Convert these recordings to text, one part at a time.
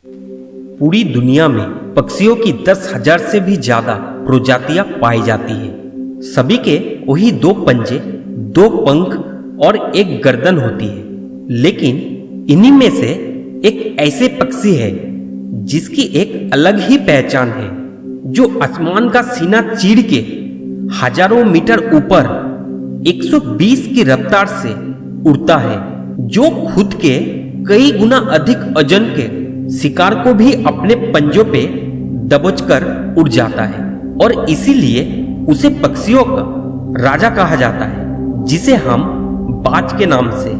पूरी दुनिया में पक्षियों की 10,000 से भी ज्यादा प्रजातियां पाई जाती हैं। सभी के वही 2 पंजे, 2 पंख और एक गर्दन होती है। लेकिन इन्हीं में से एक ऐसे पक्षी है जिसकी एक अलग ही पहचान है, जो आसमान का सीना चीर के हजारों मीटर ऊपर 120 की रफ्तार से उड़ता है, जो खुद के कई गुना अधिक वजन के शिकार को भी अपने पंजों पे दबोचकर उड़ जाता है। और इसीलिए उसे पक्षियों का राजा कहा जाता है, जिसे हम बाज के नाम से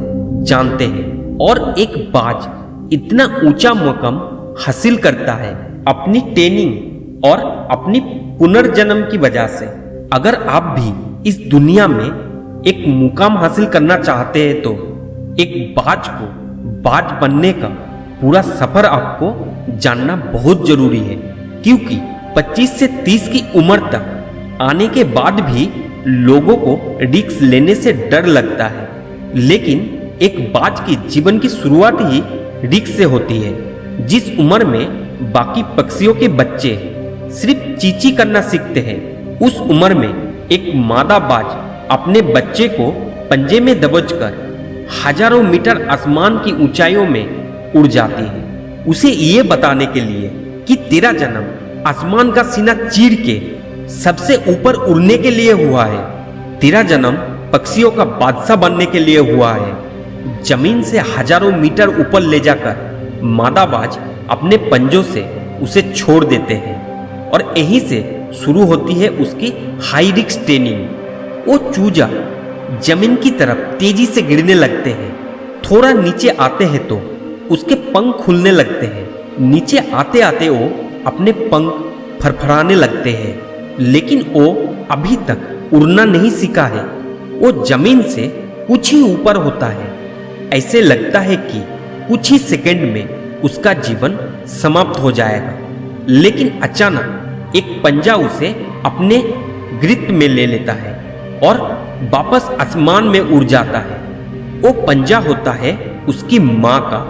जानते हैं। और एक बाज इतना ऊंचा मुकाम हासिल करता है अपनी ट्रेनिंग और अपनी पुनर्जन्म की वजह से। अगर आप भी इस दुनिया में एक मुकाम हासिल करना चाहते हैं तो एक बाज को बाज बनने का पूरा सफर आपको जानना बहुत जरूरी है, क्योंकि 25 से 30 की उम्र तक आने के बाद भी लोगों को रिस्क लेने से डर लगता है। लेकिन एक बाज की जीवन की शुरुआत ही रिस्क से होती है। जिस उम्र में बाकी पक्षियों के बच्चे सिर्फ चींची करना सीखते हैं, उस उम्र में एक मादा बाज अपने बच्चे को पंजे में दबोचकर हजारों मीटर आसमान की ऊंचाइयों में उड़ जाती है, उसे ये बताने के लिए कि तेरा जन्म आसमान का सीना चीर के सबसे ऊपर उड़ने के लिए हुआ है। तेरा जन्म पक्षियों का बादशाह बनने के लिए हुआ है। जमीन से हजारों मीटर ऊपर ले जाकर मादा बाज अपने पंजों से उसे छोड़ देते हैं, और यहीं से शुरू होती है उसकी हाई रिस्क ट्रेनिंग। वो चूजा जमीन की तरफ तेजी से गिरने लगते हैं। थोड़ा नीचे आते हैं तो उसके पंख खुलने लगते हैं। नीचे आते आते वो अपने पंख फरफराने लगते हैं, लेकिन वो अभी तक उड़ना नहीं सीखा है। वो जमीन से कुछ ही ऊपर होता है। ऐसे लगता है कि कुछ ही सेकंड में उसका जीवन समाप्त हो जाएगा। लेकिन अचानक एक पंजा उसे अपने गिरफ्त में ले लेता है और वापस आसमान में उड़ जाता है। वो पंजा होता है उसकी माँ का,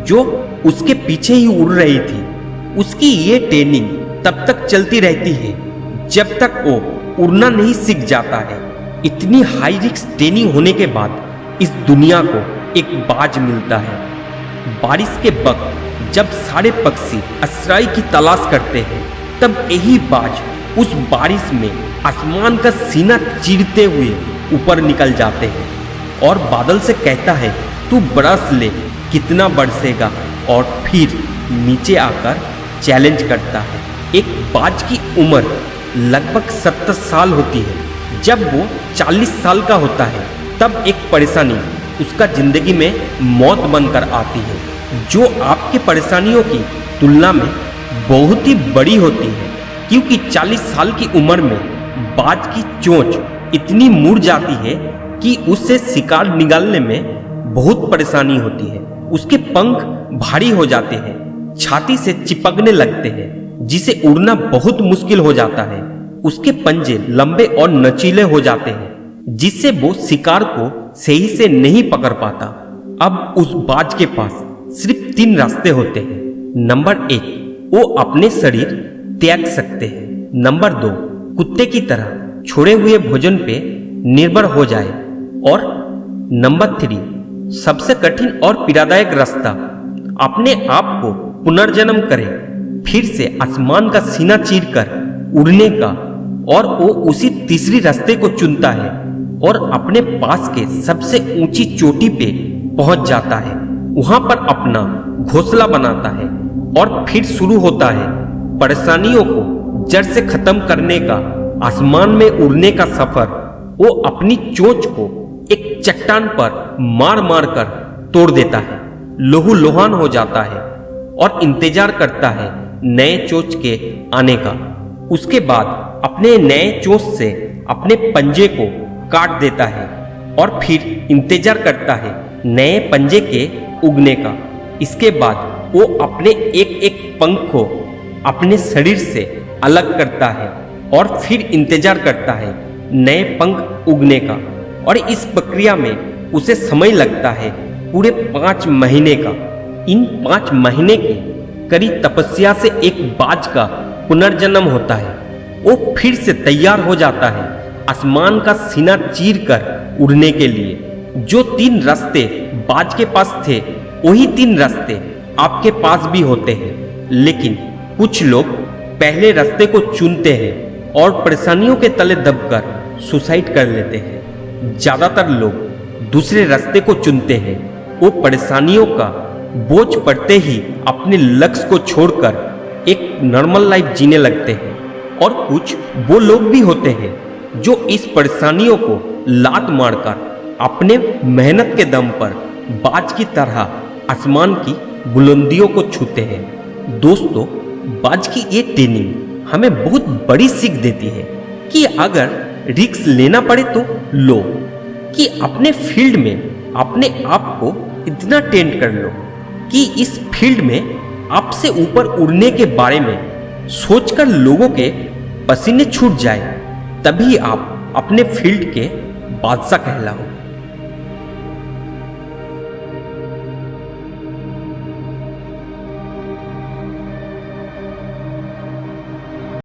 जो उसके पीछे ही उड़ रही थी। उसकी ये ट्रेनिंग तब तक चलती रहती है जब तक वो उड़ना नहीं सीख जाता है। इतनी हाई रिस्क ट्रेनिंग होने के बाद इस दुनिया को एक बाज मिलता है। बारिश के वक्त जब सारे पक्षी आश्रय की तलाश करते हैं, तब यही बाज उस बारिश में आसमान का सीना चीरते हुए ऊपर निकल जाते हैं और बादल से कहता है, तू बरस ले, कितना बरसेगा। और फिर नीचे आकर चैलेंज करता है। एक बाज की उम्र लगभग 70 साल होती है। जब वो 40 साल का होता है, तब एक परेशानी उसका जिंदगी में मौत बनकर आती है, जो आपकी परेशानियों की तुलना में बहुत ही बड़ी होती है। क्योंकि 40 साल की उम्र में बाज की चोंच इतनी मुड़ जाती है कि उससे शिकार निकालने में बहुत परेशानी होती है। उसके पंख भारी हो जाते हैं, छाती से चिपकने लगते हैं, जिसे उड़ना बहुत मुश्किल हो जाता है। उसके पंजे लंबे और नचीले हो जाते हैं, जिससे वो शिकार को सही से नहीं पकड़ पाता। अब उस बाज के पास सिर्फ 3 रास्ते होते हैं। नंबर 1, वो अपने शरीर त्याग सकते हैं। नंबर 2, कुत्ते की तरह छोड़े हुए भोजन पे निर्भर हो जाए। और नंबर 3, सबसे कठिन और पीड़ादायक रास्ता, अपने आप को पुनर्जन्म करे, फिर से आसमान का सीना चीरकर उड़ने का। और वो उसी तीसरी रास्ते को चुनता है और अपने पास के सबसे ऊंची चोटी पे पहुंच जाता है। वहां पर अपना घोंसला बनाता है और फिर शुरू होता है परेशानियों को जड़ से खत्म करने का आसमान में उड़ने का सफर। वो अपनी चोंच को एक चट्टान पर मार मार कर तोड़ देता है, लोहू लोहान हो जाता है और इंतजार करता है नए चोंच के आने का। उसके बाद अपने नए चोंच से अपने पंजे को काट देता है और फिर इंतजार करता है नए पंजे के उगने का। इसके बाद वो अपने एक एक पंख को अपने शरीर से अलग करता है और फिर इंतजार करता है नए पंख उगने का। और इस प्रक्रिया में उसे समय लगता है पूरे 5 महीने का। इन 5 महीने के करी तपस्या से एक बाज का पुनर्जन्म होता है। वो फिर से तैयार हो जाता है आसमान का सीना चीर कर उड़ने के लिए। जो 3 रास्ते बाज के पास थे वही 3 रास्ते आपके पास भी होते हैं, लेकिन कुछ लोग पहले रास्ते को चुनते हैं और परेशानियों के तले दबकर सुसाइड कर लेते हैं। ज्यादातर लोग दूसरे रास्ते को चुनते हैं। वो परेशानियों का बोझ पड़ते ही अपने लक्ष्य को छोड़कर एक नॉर्मल लाइफ जीने लगते हैं। और कुछ वो लोग भी होते हैं जो इस परेशानियों को लात मारकर अपने मेहनत के दम पर बाज की तरह आसमान की बुलंदियों को छूते हैं। दोस्तों, बाज की ये ट्रेनिंग हमें बहुत बड़ी सीख देती है कि अगर रिस्क लेना पड़े तो लो, कि अपने फील्ड में अपने आप को इतना ट्रेन कर लो कि इस फील्ड में आपसे ऊपर उड़ने के बारे में सोचकर लोगों के पसीने छूट जाए, तभी आप अपने फील्ड के बादशाह कहलाओ।